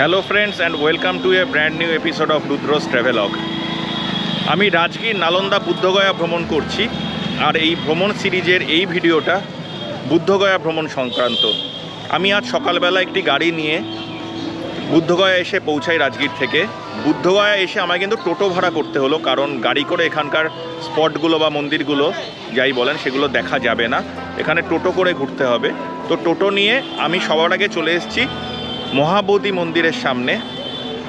Hello friends and welcome to a brand new episode of Rudra's travelogue. আমি রাজগীর নালন্দা বুদ্ধগয়া ভ্রমণ করছি, আর এই ভ্রমণ সিরিজের এই ভিডিওটা বুদ্ধগয়া ভ্রমণ সংক্রান্ত। আমি আজ সকালবেলা একটি গাড়ি নিয়ে বুদ্ধগয়া এসে পৌঁছাই রাজগীর থেকে। বুদ্ধগয়া এসে আমায় কিন্তু টোটো ভাড়া করতে হলো, কারণ গাড়ি করে এখানকার স্পটগুলো বা মন্দিরগুলো যাই বলেন সেগুলো দেখা যাবে না, এখানে টোটো করে ঘুরতে হবে। তো টোটো নিয়ে আমি সবার আগে চলে এসেছি মহাবোধি মন্দিরের সামনে,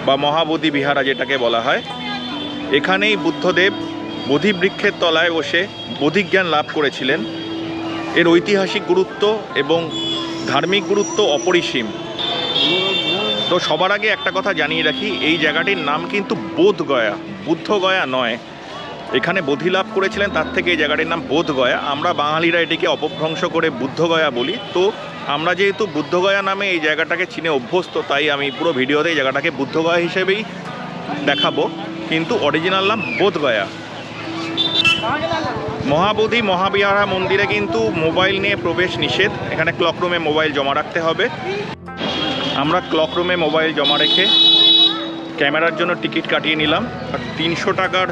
বা মহাবোধি বিহারা যেটাকে বলা হয়। এখানেই বুদ্ধদেব বোধিবৃক্ষের তলায় বসে বোধিজ্ঞান লাভ করেছিলেন। এর ঐতিহাসিক গুরুত্ব এবং ধার্মিক গুরুত্ব অপরিসীম। তো সবার আগে একটা কথা জানিয়ে রাখি, এই জায়গাটির নাম কিন্তু বোধগয়া, বুদ্ধগয়া নয়। এখানে বোধি লাভ করেছিলেন, তার থেকে এই জায়গাটির নাম বোধগয়া। আমরা বাঙালিরা এটিকে অপভ্রংশ করে বুদ্ধগয়া বলি। তো আমরা যেহেতু বুদ্ধগয়া নামে এই জায়গাটাকে চিনে অভ্যস্ত, তাই আমি পুরো ভিডিওতে এই জায়গাটাকে বুদ্ধগয়া হিসেবেই দেখাবো, কিন্তু অরিজিনাল নাম বোধগয়া। মহাবোধি মহাবিহারা মন্দিরে কিন্তু মোবাইল নিয়ে প্রবেশ নিষেধ। এখানে ক্লকরুমে মোবাইল জমা রাখতে হবে। আমরা ক্লকরুমে মোবাইল জমা রেখে ক্যামেরার জন্য টিকিট কাটিয়ে নিলাম। আর 300 টাকার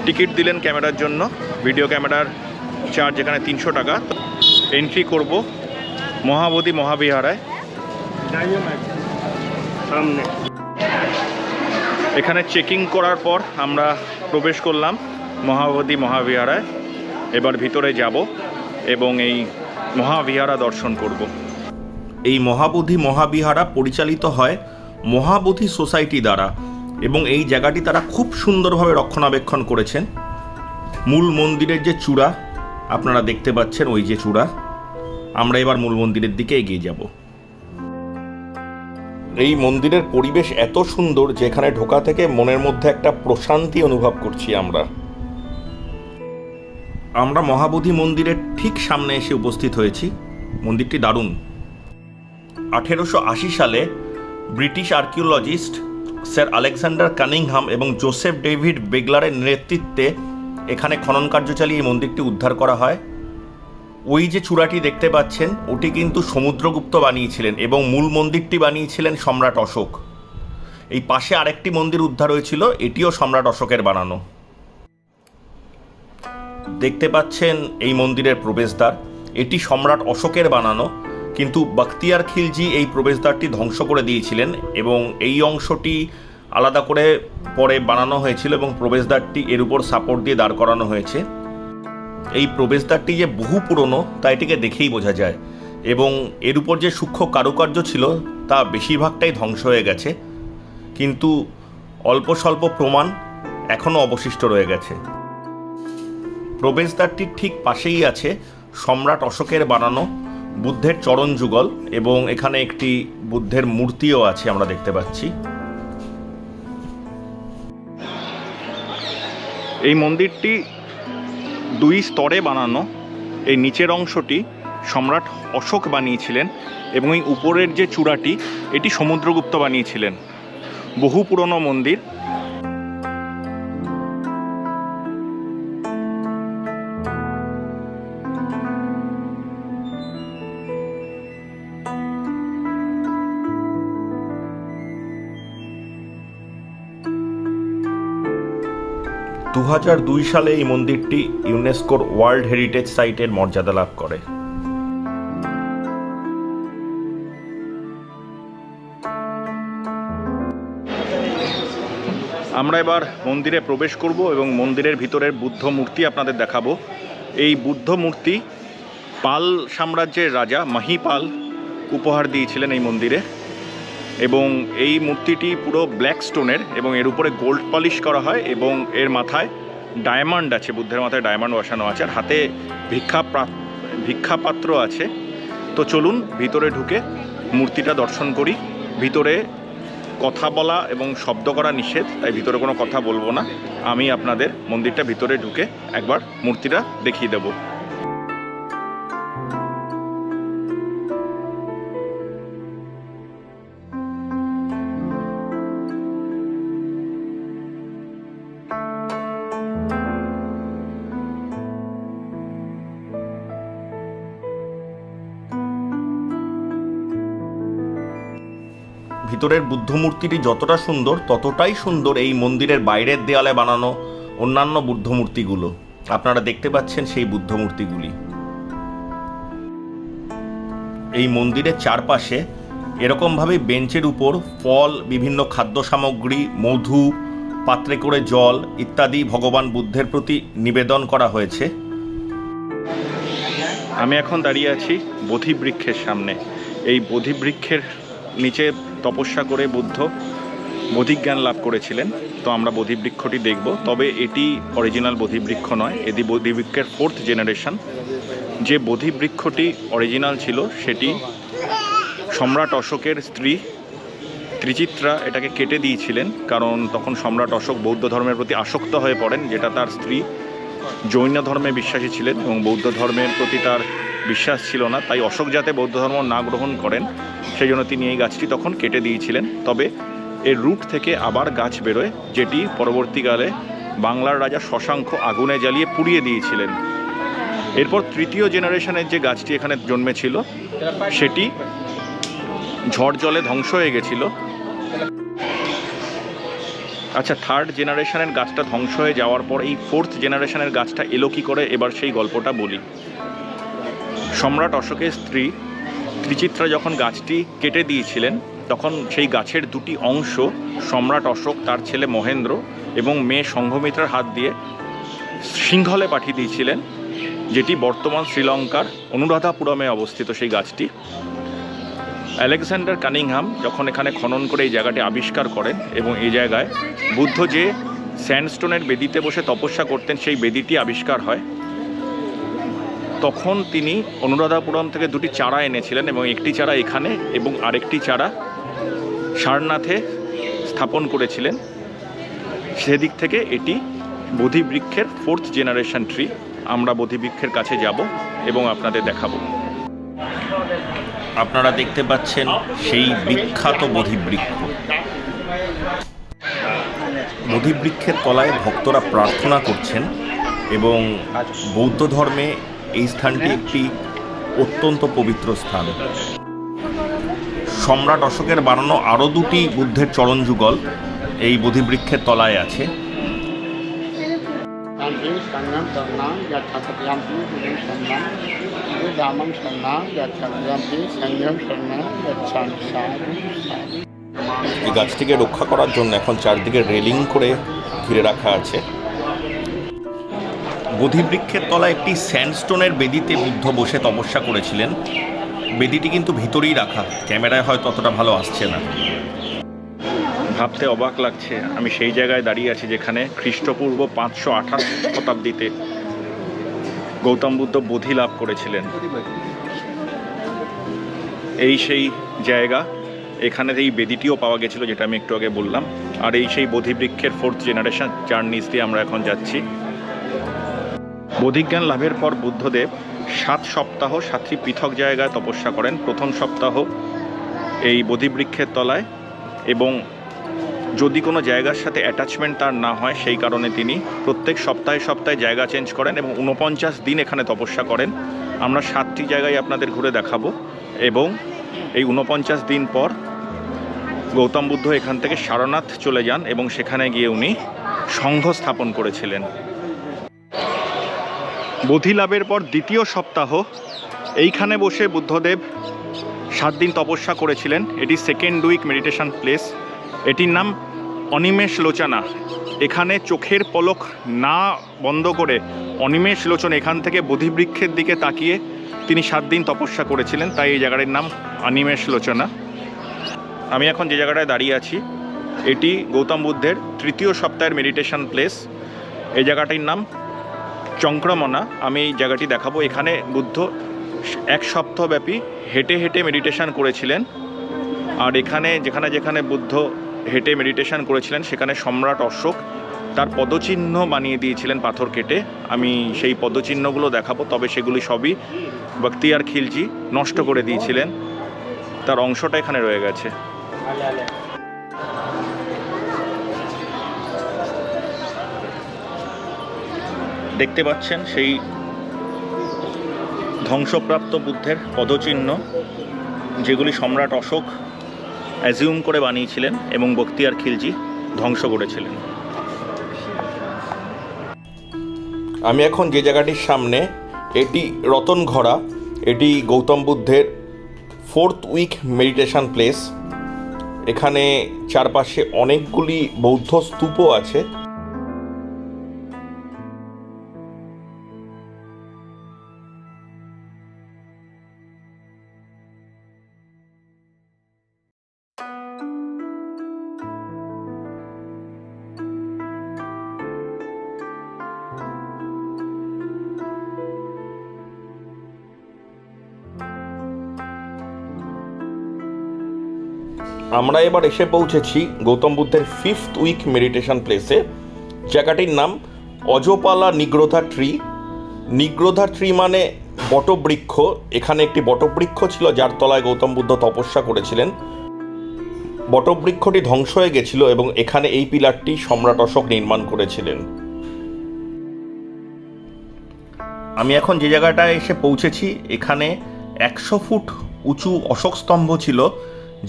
টিকিট দিলেন ক্যামেরার জন্য, ভিডিও ক্যামেরার চার্জ এখানে 300 টাকা। এন্ট্রি করব মহাবোধি মহাবিহারায়। এখানে চেকিং করার পর আমরা প্রবেশ করলাম মহাবোধি মহাবিহারায়। এবার ভিতরে যাব এবং এই মহাবিহারা দর্শন করব। এই মহাবোধি মহাবিহারা পরিচালিত হয় মহাবোধি সোসাইটি দ্বারা, এবং এই জায়গাটি তারা খুব সুন্দরভাবে রক্ষণাবেক্ষণ করেছেন। মূল মন্দিরের যে চূড়া আপনারা দেখতে পাচ্ছেন, ওই যে চূড়া, আমরা এবার মূল মন্দিরের দিকে এগিয়ে যাব। এই মন্দিরের পরিবেশ এত সুন্দর যে এখানে ঢোকা থেকে মনের মধ্যে একটা প্রশান্তি অনুভব করছি আমরা মহাবোধি মন্দিরের ঠিক সামনে এসে উপস্থিত হয়েছি। মন্দিরটি দারুণ। 1880 সালে British archaeologist sir Alexander Cunningham এবং জোসেফ ডেভিড বেগলারের নেতৃত্বে এখানে খনন কার্য চালিয়ে এই মন্দিরটি উদ্ধার করা হয়। ওই যে চূড়াটি দেখতে পাচ্ছেন, ওটি কিন্তু সমুদ্রগুপ্ত বানিয়েছিলেন, এবং মূল মন্দিরটি বানিয়েছিলেন সম্রাট অশোক। এই পাশে আরেকটি মন্দির উদ্ধার হয়েছিল, এটিও সম্রাট অশোকের বানানো। দেখতে পাচ্ছেন এই মন্দিরের প্রবেশদ্বার, এটি সম্রাট অশোকের বানানো, কিন্তু বখতিয়ার খিলজি এই প্রবেশদ্বারটি ধ্বংস করে দিয়েছিলেন, এবং এই অংশটি আলাদা করে পরে বানানো হয়েছিল, এবং প্রবেশদ্বারটি এর উপর সাপোর্ট দিয়ে দাঁড় করানো হয়েছে। এই প্রবেশদ্বারটি যে বহু পুরনো তা এটিকে দেখেই বোঝা যায়, এবং এর উপর যে সূক্ষ্ম কারুকার্য ছিল তা বেশিরভাগটাই ধ্বংস হয়ে গেছে, কিন্তু অল্প স্বল্প প্রমাণ এখনও অবশিষ্ট রয়ে গেছে। প্রবেশদ্বারটির ঠিক পাশেই আছে সম্রাট অশোকের বানানো বুদ্ধের চরণ যুগল, এবং এখানে একটি বুদ্ধের মূর্তিও আছে আমরা দেখতে পাচ্ছি। এই মন্দিরটি 2 স্তরে বানানো। এই নিচের অংশটি সম্রাট অশোক বানিয়েছিলেন, এবং এই উপরের যে চূড়াটি এটি সমুদ্রগুপ্ত বানিয়েছিলেন। বহু পুরনো মন্দির। দুই সালে এই মন্দিরটি ইউনেস্কোর ওয়ার্ল্ড হেরিটেজ সাইটের মর্যাদা লাভ করে। আমরা এবার মন্দিরে প্রবেশ করব এবং মন্দিরের ভিতরের বুদ্ধ মূর্তি আপনাদের দেখাবো। এই বুদ্ধ মূর্তি পাল সাম্রাজ্যের রাজা মহিপাল উপহার দিয়েছিলেন এই মন্দিরে, এবং এই মূর্তিটি পুরো ব্ল্যাক স্টোনের, এবং এর উপরে গোল্ড পলিশ করা হয়, এবং এর মাথায় ডায়মন্ড আছে, বুদ্ধের মাথায় ডায়মন্ড বসানো আছে, আর হাতে ভিক্ষাপাত্র আছে। তো চলুন ভিতরে ঢুকে মূর্তিটা দর্শন করি। ভিতরে কথা বলা এবং শব্দ করা নিষেধ, তাই ভিতরে কোনো কথা বলবো না। আমি আপনাদের মন্দিরটা ভিতরে ঢুকে একবার মূর্তিটা দেখিয়ে দেবো। ভিতরের বুদ্ধ মূর্তিটি যতটা সুন্দর ততটাই সুন্দর এই মন্দিরের বাইরের দেয়ালে বানানো অন্যান্য বুদ্ধ মূর্তিগুলো। আপনারা দেখতে পাচ্ছেন সেই বুদ্ধ মূর্তিগুলি। এই মন্দিরের চারপাশে এরকমভাবে বেঞ্চের উপর ফল, বিভিন্ন খাদ্য সামগ্রী, মধু, পাত্রে করে জল ইত্যাদি ভগবান বুদ্ধের প্রতি নিবেদন করা হয়েছে। আমি এখন দাঁড়িয়ে আছি বোধিবৃক্ষের সামনে। এই বোধিবৃক্ষের নিচে তপস্যা করে বুদ্ধ বোধিজ্ঞান লাভ করেছিলেন। তো আমরা বোধিবৃক্ষটি দেখব। তবে এটি অরিজিনাল বোধিবৃক্ষ নয়, এটি বোধিবৃক্ষের 4th জেনারেশন। যে বোধিবৃক্ষটি অরিজিনাল ছিল সেটি সম্রাট অশোকের স্ত্রী ত্রিচিত্রা এটাকে কেটে দিয়েছিলেন, কারণ তখন সম্রাট অশোক বৌদ্ধ ধর্মের প্রতি আসক্ত হয়ে পড়েন, যেটা তার স্ত্রী জৈন ধর্মে বিশ্বাসী ছিলেন এবং বৌদ্ধ ধর্মের প্রতি তার বিশ্বাস ছিল না। তাই অশোক যাতে বৌদ্ধ ধর্ম না গ্রহণ করেন সেই জন্য তিনি এই গাছটি তখন কেটে দিয়েছিলেন। তবে এর রুট থেকে আবার গাছ বেরোয়, যেটি পরবর্তীকালে বাংলার রাজা শশাঙ্ক আগুনে জ্বালিয়ে পুড়িয়ে দিয়েছিলেন। এরপর 3য় জেনারেশনের যে গাছটি এখানে জন্মেছিল সেটি ঝড় জলে ধ্বংস হয়ে গেছিল। আচ্ছা, 3rd জেনারেশনের গাছটা ধ্বংস হয়ে যাওয়ার পর এই 4th জেনারেশনের গাছটা এলো কী করে, এবার সেই গল্পটা বলি। সম্রাট অশোকের স্ত্রী ত্রিচিত্রা যখন গাছটি কেটে দিয়েছিলেন তখন সেই গাছের 2টি অংশ সম্রাট অশোক, তার ছেলে মহেন্দ্র এবং মেয়ে সংঘমিত্রার হাত দিয়ে সিংহলে পাঠিয়ে দিয়েছিলেন, যেটি বর্তমান শ্রীলঙ্কার অনুরাধাপুরমে অবস্থিত সেই গাছটি। আলেকজান্ডার কানিংহাম যখন এখানে খনন করে এই জায়গাটি আবিষ্কার করেন এবং এই জায়গায় বুদ্ধ যে স্যান্ডস্টোনের বেদিতে বসে তপস্যা করতেন সেই বেদিটি আবিষ্কার হয়, তখন তিনি অনুরাধাপুরম থেকে 2টি চারা এনেছিলেন এবং একটি চারা এখানে এবং আরেকটি চারা সারনাথে স্থাপন করেছিলেন। সেদিক থেকে এটি বোধিবৃক্ষের 4th জেনারেশন ট্রি। আমরা বোধিবৃক্ষের কাছে যাব এবং আপনাদের দেখাবো। আপনারা দেখতে পাচ্ছেন সেই বিখ্যাত বোধিবৃক্ষ। বোধিবৃক্ষের তলায় ভক্তরা প্রার্থনা করছেন এবং বৌদ্ধ ধর্মে এই স্থানটি একটি অত্যন্ত পবিত্র স্থান। সম্রাট অশোকের বানানো আরও 2টি বুদ্ধের চরণ যুগল এই বোধিবৃক্ষের তলায় আছে। এই গাছটিকে রক্ষা করার জন্য এখন চারদিকে রেলিং করে ঘিরে রাখা আছে। বোধিবৃক্ষের তলায় একটি স্যান্ডস্টোনের বেদিতে বুদ্ধ বসে তপস্যা করেছিলেন। বেদিটি কিন্তু ভিতরেই রাখা, ক্যামেরায় হয়তো ততটা ভালো আসছে না। ভাবতে অবাক লাগছে আমি সেই জায়গায় দাঁড়িয়ে আছি যেখানে খ্রিস্টপূর্ব 528 শতাব্দীতে গৌতম বুদ্ধ বোধি লাভ করেছিলেন। এই সেই জায়গা, এখানে এই বেদিটিও পাওয়া গেছিল যেটা আমি একটু আগে বললাম। আর এই সেই বোধিবৃক্ষের 4th জেনারেশন, যার নিচ দিয়ে আমরা এখন যাচ্ছি। বোধিজ্ঞান লাভের পর বুদ্ধদেব 7 সপ্তাহ 7টি পৃথক জায়গায় তপস্যা করেন। প্রথম সপ্তাহ এই বোধিবৃক্ষের তলায়, এবং যদি কোনো জায়গার সাথে অ্যাটাচমেন্ট তার না হয় সেই কারণে তিনি প্রত্যেক সপ্তাহে সপ্তাহে জায়গা চেঞ্জ করেন এবং 49 দিন এখানে তপস্যা করেন। আমরা 7টি জায়গায় আপনাদের ঘুরে দেখাবো এবং এই 49 দিন পর গৌতম বুদ্ধ এখান থেকে সারনাথ চলে যান এবং সেখানে গিয়ে উনি সংঘ স্থাপন করেছিলেন। বোধি লাভের পর 2য় সপ্তাহ এইখানে বসে বুদ্ধদেব 7 দিন তপস্যা করেছিলেন। এটি 2nd উইক মেডিটেশন প্লেস। এটির নাম অনিমেষ লোচনা। এখানে চোখের পলক না বন্ধ করে অনিমেষ লোচন এখান থেকে বোধিবৃক্ষের দিকে তাকিয়ে তিনি 7 দিন তপস্যা করেছিলেন, তাই এই জায়গাটির নাম অনিমেষ লোচনা। আমি এখন যে জায়গাটায় দাঁড়িয়ে আছি এটি গৌতম বুদ্ধের 3য় সপ্তাহের মেডিটেশন প্লেস। এই জায়গাটির নাম চক্রমনা। আমি এই জায়গাটি দেখাবো। এখানে বুদ্ধ 1 সপ্তাহব্যাপী হেঁটে হেঁটে মেডিটেশন করেছিলেন। আর এখানে যেখানে যেখানে বুদ্ধ হেঁটে মেডিটেশন করেছিলেন সেখানে সম্রাট অশোক তার পদচিহ্ন বানিয়ে দিয়েছিলেন পাথর কেটে। আমি সেই পদচিহ্নগুলো দেখাবো, তবে সেগুলি সবই বখতিয়ার খিলজি নষ্ট করে দিয়েছিলেন। তার অংশটা এখানে রয়ে গেছে। দেখতে পাচ্ছেন সেই ধ্বংসপ্রাপ্ত বুদ্ধের পদচিহ্ন, যেগুলি সম্রাট অশোক অ্যাজিউম করে বানিয়েছিলেন এবং বখতিয়ার খিলজি ধ্বংস করেছিলেন। আমি এখন যে জায়গাটির সামনে, এটি রতনঘরা। এটি গৌতম বুদ্ধের 4th উইক মেডিটেশন প্লেস। এখানে চারপাশে অনেকগুলি বৌদ্ধ স্তূপও আছে। আমরা এবার এসে পৌঁছেছি গৌতম বুদ্ধের 5th উইক মেডিটেশন প্লেসে। জায়গাটির নাম অজপালা নিগ্রোধা ট্রি। নিগ্রোধা ট্রি মানে বটবৃক্ষ। এখানে একটি বটবৃক্ষ ছিল যার তলায় গৌতম বুদ্ধ তপস্যা করেছিলেন। বটবৃক্ষটি ধ্বংস হয়ে গেছিল এবং এখানে এই পিলারটি সম্রাট অশোক নির্মাণ করেছিলেন। আমি এখন যে জায়গাটায় এসে পৌঁছেছি, এখানে 100 ফুট উঁচু অশোক স্তম্ভ ছিল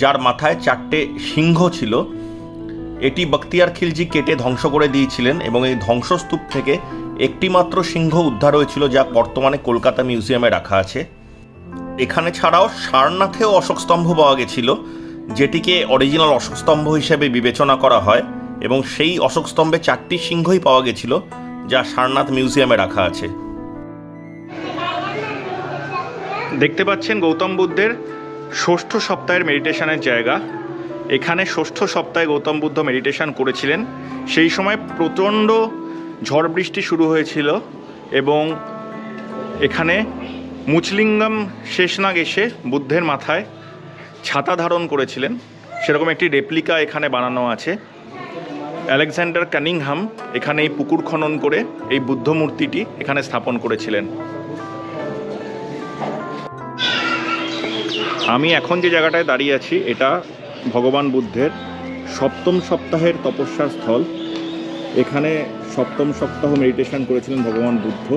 যার মাথায় 4টে সিংহ ছিল। এটি বখতিয়ার খিলজি কেটে ধ্বংস করে দিয়েছিলেন এবং এই ধ্বংসস্তূপ থেকে একটি মাত্র সিংহ উদ্ধার হয়েছিল, যা বর্তমানে কলকাতা মিউজিয়ামে রাখা আছে। এখানে ছাড়াও সারনাথেও অশোক স্তম্ভ পাওয়া গেছিল, যেটিকে অরিজিনাল অশোক স্তম্ভ হিসেবে বিবেচনা করা হয় এবং সেই অশোক স্তম্ভে 4টি সিংহই পাওয়া গেছিল, যা সারনাথ মিউজিয়ামে রাখা আছে। দেখতে পাচ্ছেন গৌতম বুদ্ধের ষষ্ঠ সপ্তাহের মেডিটেশনের জায়গা। এখানে ষষ্ঠ সপ্তাহে গৌতম বুদ্ধ মেডিটেশন করেছিলেন। সেই সময় প্রচণ্ড ঝড় বৃষ্টি শুরু হয়েছিল এবং এখানে মুচলিঙ্গম শেষনাগ এসে বুদ্ধের মাথায় ছাতা ধারণ করেছিলেন। সেরকম একটি রেপ্লিকা এখানে বানানো আছে। আলেকজান্ডার কানিংহাম এখানে এই পুকুর খনন করে এই বুদ্ধ মূর্তিটি এখানে স্থাপন করেছিলেন। আমি এখন যে জায়গাটায় দাঁড়িয়ে আছি, এটা ভগবান বুদ্ধের 7ম সপ্তাহের তপস্যার স্থল। এখানে 7ম সপ্তাহ মেডিটেশন করেছিলেন ভগবান বুদ্ধ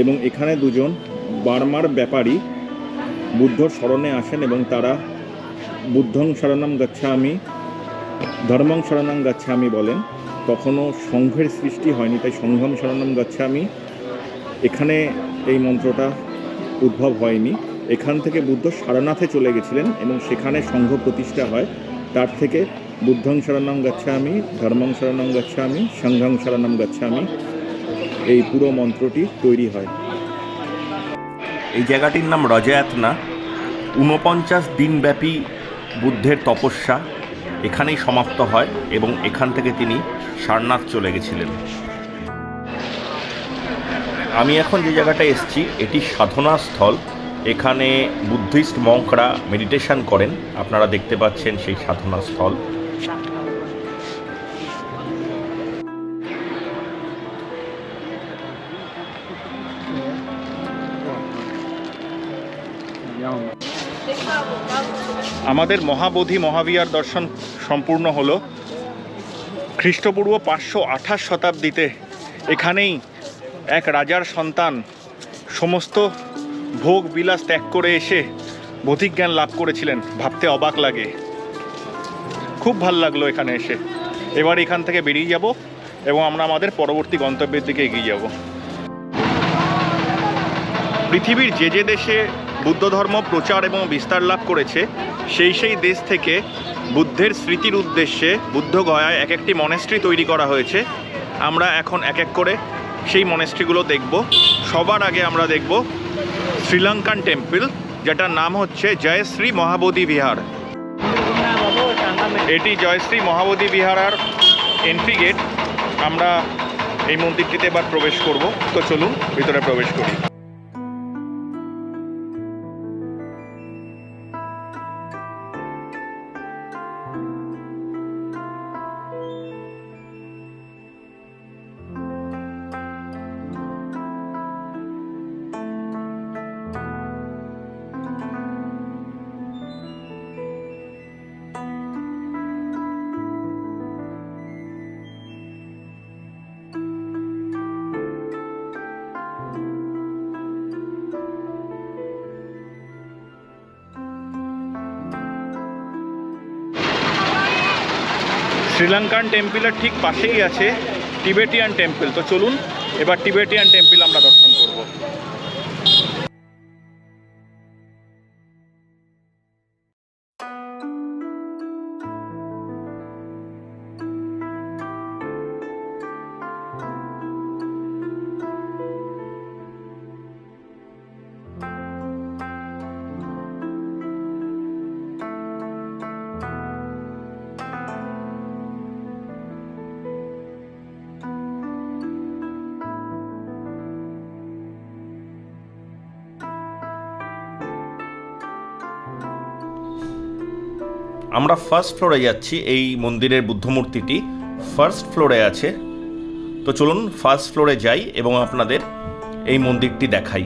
এবং এখানে দুজন বার্মার ব্যাপারী বুদ্ধর শরণে আসেন এবং তারা বুদ্ধং শরণং গচ্ছামি, ধর্মং শরণং গচ্ছামি বলেন। তখনও সংঘের সৃষ্টি হয়নি, তাই সংঘম শরণং গচ্ছামি এখানে এই মন্ত্রটা উদ্ভব হয়নি। এখান থেকে বুদ্ধ সারনাথে চলে গেছিলেন এবং সেখানে সংঘ প্রতিষ্ঠা হয়। তার থেকে বুদ্ধং শরণং গচ্ছামি, ধর্মং শরণং গচ্ছামি, সংঘং শরণং গচ্ছামি এই পুরো মন্ত্রটি তৈরি হয়। এই জায়গাটির নাম রজয়াতনা। 49 দিনব্যাপী বুদ্ধের তপস্যা এখানেই সমাপ্ত হয় এবং এখান থেকে তিনি সারনাথ চলে গেছিলেন। আমি এখন যে জায়গাটায় এসেছি, এটি সাধনা স্থল। এখানে বুদ্ধিস্ট মঙ্করা মেডিটেশন করেন। আপনারা দেখতে পাচ্ছেন সেই সাধনা স্থল। আমাদের মহাবোধি মহাবিহার দর্শন সম্পূর্ণ হলো। খ্রিস্টপূর্ব 528 শতাব্দীতে এখানেই এক রাজার সন্তান সমস্ত ভোগ বিলাস ত্যাগ করে এসে বোধিজ্ঞান লাভ করেছিলেন। ভাবতে অবাক লাগে। খুব ভাল লাগলো এখানে এসে। এবার এখান থেকে বেরিয়ে যাব এবং আমরা আমাদের পরবর্তী গন্তব্যের দিকে এগিয়ে যাব। পৃথিবীর যে যে দেশে বুদ্ধ ধর্ম প্রচার এবং বিস্তার লাভ করেছে, সেই দেশ থেকে বুদ্ধের স্মৃতির উদ্দেশ্যে বুদ্ধগয়ায় এক একটি মনেস্ট্রি তৈরি করা হয়েছে। আমরা এখন এক এক করে সেই মনেস্ট্রিগুলো দেখব। সবার আগে আমরা দেখব শ্রীলঙ্কান টেম্পল, যেটার নাম হচ্ছে জয়শ্রী মহাবোধি বিহার। এটি জয়শ্রী মহাবোধি বিহার এন্ট্রি গেট। আমরা এই মন্দিরটিতে এবার প্রবেশ করব। তো চলুন ভিতরে প্রবেশ করি। শ্রীলঙ্কান টেম্পলের ঠিক পাশেই আছে টিবেটিয়ান টেম্পল। তো চলুন এবার টিবেটিয়ান টেম্পল আমরা দর্শন করব। আমরা ফার্স্ট ফ্লোরে যাচ্ছি। এই মন্দিরের বুদ্ধমূর্তিটি ফার্স্ট ফ্লোরে আছে। তো চলুন ফার্স্ট ফ্লোরে যাই এবং আপনাদের এই মন্দিরটি দেখাই।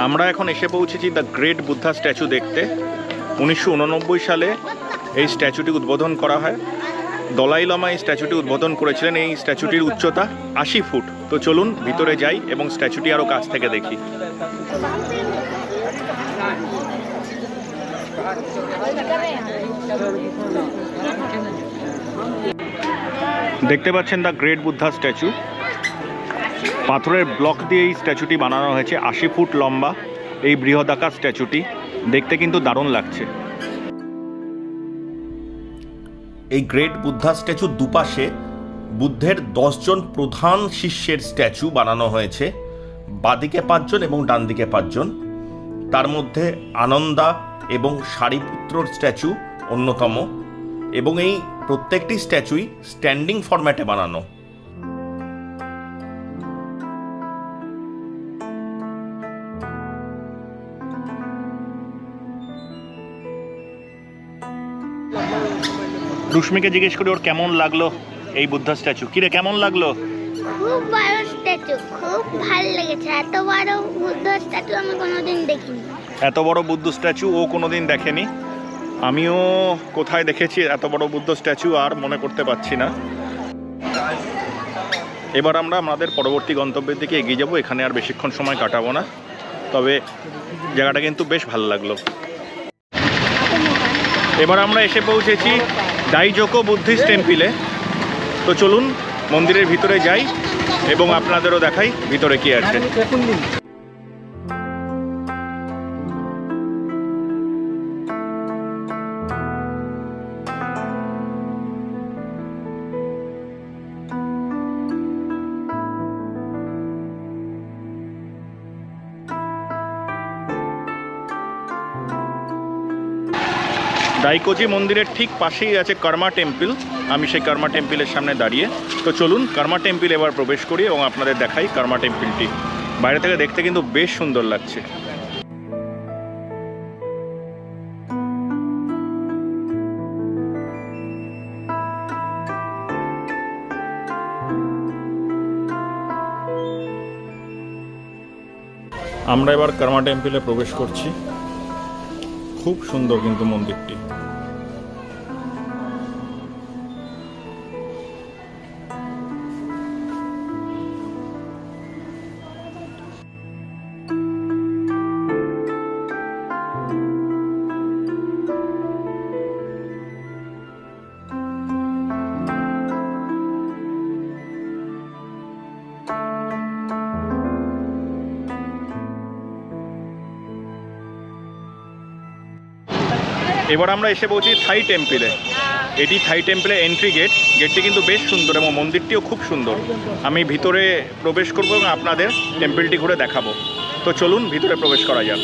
আমরা এখন এসে পৌঁছেছি দ্য গ্রেট বুদ্ধা স্ট্যাচু দেখতে। 1989 সালে এই স্ট্যাচুটি উদ্বোধন করা হয়। দলাই লামা এই স্ট্যাচুটি উদ্বোধন করেছিলেন। এই স্ট্যাচুটির উচ্চতা 80 ফুট। তো চলুন ভিতরে যাই এবং স্ট্যাচুটি আরও কাছ থেকে দেখি। দেখতে পাচ্ছেন দ্য গ্রেট বুদ্ধা স্ট্যাচু। পাথরের ব্লক দিয়ে এই স্ট্যাচুটি বানানো হয়েছে। 80 ফুট লম্বা এই বৃহদাকার স্ট্যাচুটি দেখতে কিন্তু দারুণ লাগছে। এই গ্রেট বুদ্ধা স্ট্যাচুর দুপাশে বুদ্ধের 10 জন প্রধান শিষ্যের স্ট্যাচু বানানো হয়েছে। বাঁদিকে 5 জন এবং ডান দিকে 5 জন। তার মধ্যে আনন্দা এবং সারিপুত্রর স্ট্যাচু অন্যতম, এবং এই প্রত্যেকটি স্ট্যাচুই স্ট্যান্ডিং ফরম্যাটে বানানো। রুশ্মিকে জিজ্ঞেস করি ওর কেমন লাগলো এই বুদ্ধা স্ট্যাচু। কিরে কেমন লাগলো? খুব বড় স্ট্যাচু, খুব ভালো লেগেছে। এত বড় বুদ্ধ স্ট্যাচু আমি কোনোদিন দেখিনি। এত বড় বুদ্ধ স্ট্যাচু ও কোনোদিন দেখেনি। আমিও কোথায় দেখেছি এত বড় বুদ্ধ স্ট্যাচু আর মনে করতে পারছি না। এবার আমরা আমাদের পরবর্তী গন্তব্যের দিকে এগিয়ে যাব। এখানে আর বেশিক্ষণ সময় কাটাবো না, তবে জায়গাটা কিন্তু বেশ ভালো লাগলো। এবার আমরা এসে পৌঁছেছি ডাইজোকো বুদ্ধিস্ট টেম্পলে। তো চলুন মন্দিরের ভিতরে যাই এবং আপনাদেরও দেখাই ভিতরে কি আছে। ডাইকোজি মন্দিরের ঠিক পাশেই আছে কর্মা টেম্পল। আমি সেই কর্মা টেম্পলের সামনে দাঁড়িয়ে। তো চলুন কর্মা টেম্পল এবার প্রবেশ করি এবং আপনাদের দেখাই কর্মা টেম্পলটি। বাইরে থেকে দেখতে কিন্তু বেশ সুন্দর লাগছে। আমরা এবার কর্মা টেম্পলে প্রবেশ করছি। খুব সুন্দর কিন্তু মন্দিরটি। এবার আমরা এসে পৌঁছি থাই টেম্পলে। এটি থাই টেম্পলের এন্ট্রি গেট। গেটটি কিন্তু বেশ সুন্দর এবং মন্দিরটিও খুব সুন্দর। আমি ভিতরে প্রবেশ করব এবং আপনাদের টেম্পলটি ঘুরে দেখাবো। তো চলুন ভিতরে প্রবেশ করা যাক।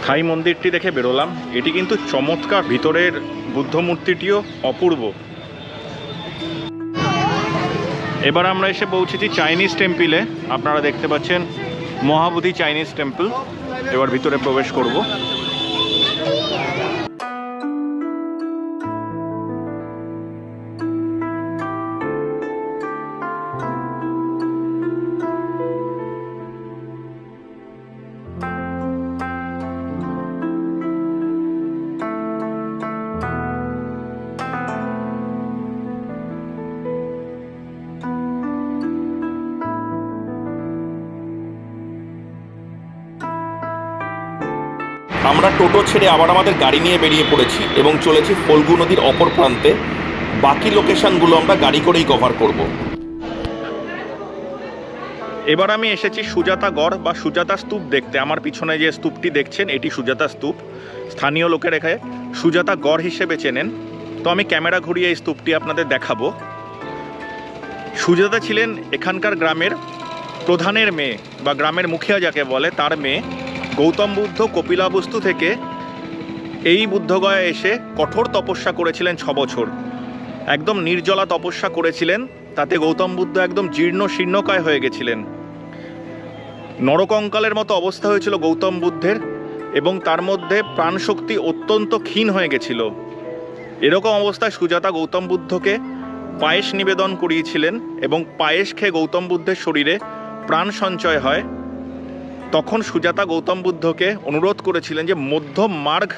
স্থায়ী মন্দিরটি দেখে বেরোলাম। এটি কিন্তু চমৎকার, ভিতরের বুদ্ধ মূর্তিটিও অপূর্ব। এবার আমরা এসে পৌঁছেছি চাইনিজ টেম্পলে। আপনারা দেখতে পাচ্ছেন মহাবোধি চাইনিজ টেম্পল। এবার ভিতরে প্রবেশ করব। আমরা টোটো ছেড়ে আবার আমাদের গাড়ি নিয়ে বেরিয়ে পড়েছি এবং চলেছি ফল্গু নদীর অপর প্রান্তে। বাকি লোকেশনগুলো আমরা গাড়ি করেই কভার করব। এবার আমি এসেছি সুজাতা গড় বা সুজাতা স্তূপ দেখতে। আমার পিছনে যে স্তূপটি দেখছেন এটি সুজাতা স্তূপ। স্থানীয় লোকের এখানে সুজাতা গড় হিসেবে চেনেন। তো আমি ক্যামেরা ঘুরিয়ে এই স্তূপটি আপনাদের দেখাবো। সুজাতা ছিলেন এখানকার গ্রামের প্রধানের মেয়ে বা গ্রামের মুখিয়া যাকে বলে, তার মেয়ে। গৌতম বুদ্ধ কপিলাবস্তু থেকে এই বুদ্ধগয়া এসে কঠোর তপস্যা করেছিলেন 6 বছর। একদম নির্জলা তপস্যা করেছিলেন। তাতে গৌতম বুদ্ধ একদম জীর্ণ শীর্ণকায় হয়ে গেছিলেন। নরকঙ্কালের মতো অবস্থা হয়েছিল গৌতম বুদ্ধের, এবং তার মধ্যে প্রাণশক্তি অত্যন্ত ক্ষীণ হয়ে গেছিল। এরকম অবস্থায় সুজাতা গৌতম বুদ্ধকে পায়েস নিবেদন করিয়েছিলেন, এবং পায়েস খেয়ে গৌতম বুদ্ধের শরীরে প্রাণ সঞ্চয় হয়। তখন সুজাতা গৌতম বুদ্ধকে অনুরোধ করেছিলেন যে মধ্যম মার্গ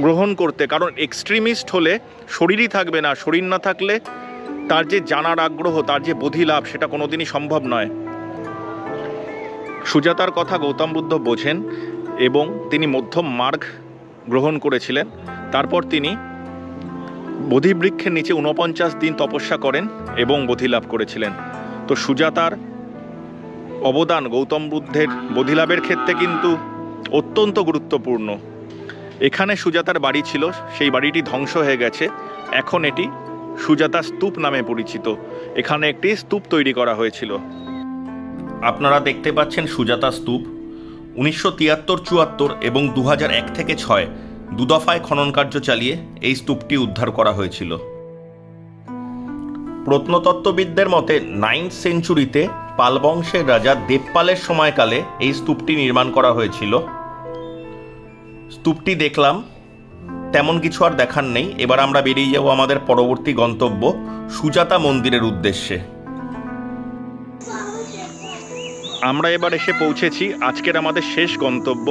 গ্রহণ করতে, কারণ এক্সট্রিমিস্ট হলে শরীরই থাকবে না। শরীর না থাকলে তার যে জানার আগ্রহ, তার যে বোধি লাভ, সেটা কোনোদিনই সম্ভব নয়। সুজাতার কথা গৌতম বুদ্ধ বোঝেন এবং তিনি মধ্যম মার্গ গ্রহণ করেছিলেন। তারপর তিনি বোধিবৃক্ষের নিচে 49 দিন তপস্যা করেন এবং বোধি লাভ করেছিলেন। তো সুজাতার অবদান গৌতম বুদ্ধের বোধিলাভের ক্ষেত্রে কিন্তু অত্যন্ত গুরুত্বপূর্ণ। এখানে সুজাতার বাড়ি ছিল, সেই বাড়িটি ধ্বংস হয়ে গেছে। এখন এটি সুজাতা স্তূপ নামে পরিচিত। এখানে একটি স্তূপ তৈরি করা হয়েছিল। আপনারা দেখতে পাচ্ছেন সুজাতা স্তূপ। 1973-74 এবং 2001 থেকে 6 দুদফায় খনন কার্য চালিয়ে এই স্তূপটি উদ্ধার করা হয়েছিল। প্রত্নতত্ত্ববিদদের মতে 9th সেঞ্চুরিতে পাল বংশের রাজা দেবপালের সময়কালে এই স্তূপটি নির্মাণ করা হয়েছিল। স্তূপটি দেখলাম, তেমন কিছু আর দেখার নেই। এবার আমরা বেরিয়ে যাব আমাদের পরবর্তী গন্তব্য সুজাতা মন্দিরের উদ্দেশ্যে। আমরা এবার এসে পৌঁছেছি আজকের আমাদের শেষ গন্তব্য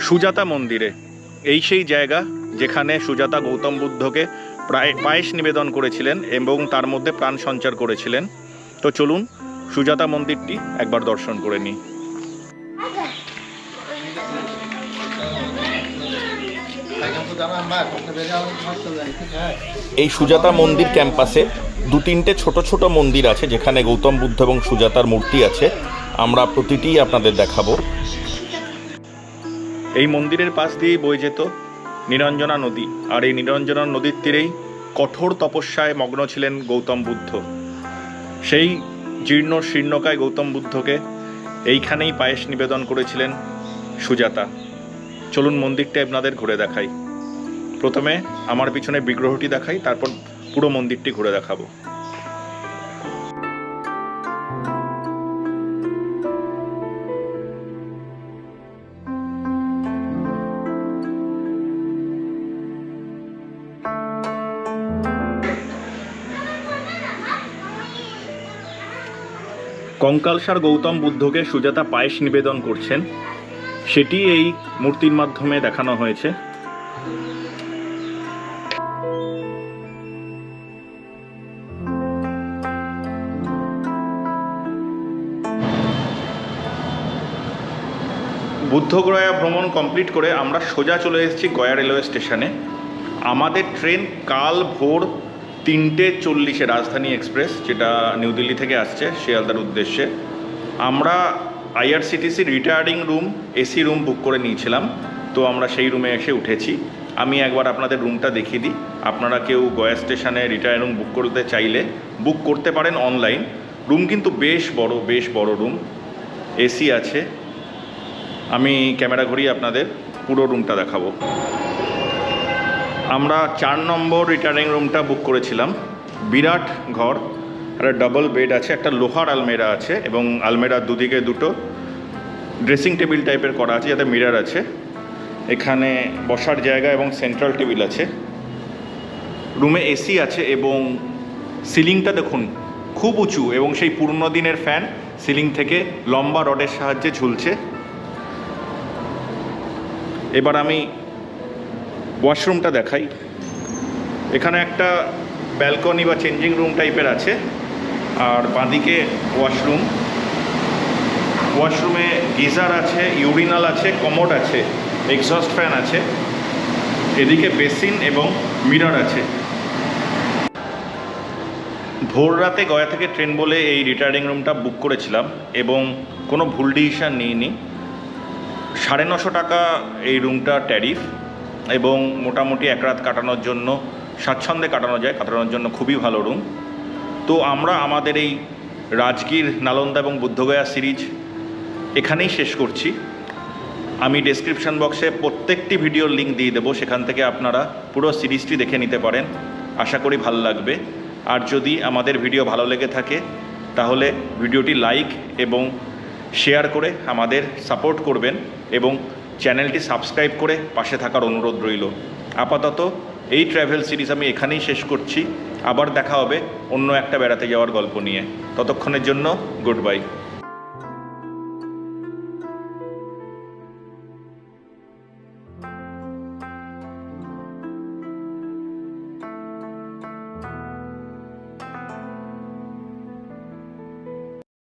সুজাতা মন্দিরে। এই সেই জায়গা যেখানে সুজাতা গৌতম বুদ্ধকে প্রায় পায়েস নিবেদন করেছিলেন এবং তার মধ্যে প্রাণ সঞ্চার করেছিলেন। তো চলুন সুজাতা মন্দিরটি একবার দর্শন করে নিই। এই সুজাতা মন্দির ক্যাম্পাসে 2-3টে ছোট ছোট মন্দির আছে যেখানে গৌতম বুদ্ধ এবং সুজাতার মূর্তি আছে। আমরা প্রতিটিই আপনাদের দেখাবো। এই মন্দিরের পাশ দিয়েই বয়ে যেত নিরঞ্জনা নদী, আর এই নিরঞ্জনা নদীর তীরেই কঠোর তপস্যায় মগ্ন ছিলেন গৌতম বুদ্ধ। সেই জীর্ণ শীর্ণকায় গৌতম বুদ্ধকে এইখানেই পায়েস নিবেদন করেছিলেন সুজাতা। চলুন মন্দিরটা আপনাদের ঘুরে দেখাই। প্রথমে আমার পিছনে বিগ্রহটি দেখাই, তারপর পুরো মন্দিরটি ঘুরে দেখাবো। কঙ্কালসার গৌতম বুদ্ধকে সুজাতা পায়েস নিবেদন করছেন, সেটি এই মূর্তির মাধ্যমে দেখানো হয়েছে। বুদ্ধগয়া ভ্রমণ কমপ্লিট করে আমরা সোজা চলে এসেছি গয়া রেলওয়ে স্টেশনে। আমাদের ট্রেন কাল ভোর 3:40 রাজধানী এক্সপ্রেস, যেটা নিউ দিল্লি থেকে আসছে শিয়ালদার উদ্দেশ্যে। আমরা IRCTC retiring room AC room book করে নিয়েছিলাম, তো আমরা সেই রুমে এসে উঠেছি। আমি একবার আপনাদের রুমটা দেখিয়ে দিই। আপনারা কেউ গয়া স্টেশনে রিটায়ার রুম বুক করতে চাইলে বুক করতে পারেন অনলাইন। রুম কিন্তু বেশ বড় রুম, এসি আছে, আমি ক্যামেরা ঘুরিয়ে আপনাদের পুরো রুমটা দেখাবো। আমরা 4 নম্বর রিটার্নিং রুমটা বুক করেছিলাম। বিরাট ঘর, একটা ডাবল বেড আছে, একটা লোহার আলমেরা আছে এবং আলমেরার দুদিকে দুটো ড্রেসিং টেবিল টাইপের করা আছে যাতে মিরর আছে। এখানে বসার জায়গা এবং সেন্ট্রাল টেবিল আছে। রুমে এসি আছে এবং সিলিংটা দেখুন খুব উঁচু এবং সেই পুরনো দিনের ফ্যান সিলিং থেকে লম্বা রডের সাহায্যে ঝুলছে। এবার আমি ওয়াশরুমটা দেখাই। এখানে একটা ব্যালকনি বা চেঞ্জিং রুম টাইপের আছে আর বাঁদিকে ওয়াশরুম। ওয়াশরুমে গিজার আছে, ইউরিনাল আছে, কমোড আছে, এক্সস্ট ফ্যান আছে, এদিকে বেসিন এবং মিরর আছে। ভোর রাতে গয়া থেকে ট্রেন বলে এই রিটায়ারিং রুমটা বুক করেছিলাম এবং কোনো ভুল ডিসিশন নিইনি। 950 টাকা এই রুমটা ট্যারিফ এবং মোটামুটি এক রাত কাটানোর জন্য স্বাচ্ছন্দ্যে কাটানোর জন্য খুবই ভালো রুম। তো আমরা আমাদের এই রাজগীর, নালন্দা এবং বুদ্ধগয়া সিরিজ এখানেই শেষ করছি। আমি ডেসক্রিপশন বক্সে প্রত্যেকটি ভিডিওর লিঙ্ক দিয়ে দেবো, সেখান থেকে আপনারা পুরো সিরিজটি দেখে নিতে পারেন। আশা করি ভালো লাগবে। আর যদি আমাদের ভিডিও ভালো লেগে থাকে তাহলে ভিডিওটি লাইক এবং শেয়ার করে আমাদের সাপোর্ট করবেন এবং চ্যানেলটি সাবস্ক্রাইব করে পাশে থাকার অনুরোধ রইল। আপাতত এই ট্র্যাভেল সিরিজ আমি এখানেই শেষ করছি। আবার দেখা হবে অন্য একটা বেড়াতে যাওয়ার গল্প নিয়ে। ততক্ষণের জন্য গুড বাই।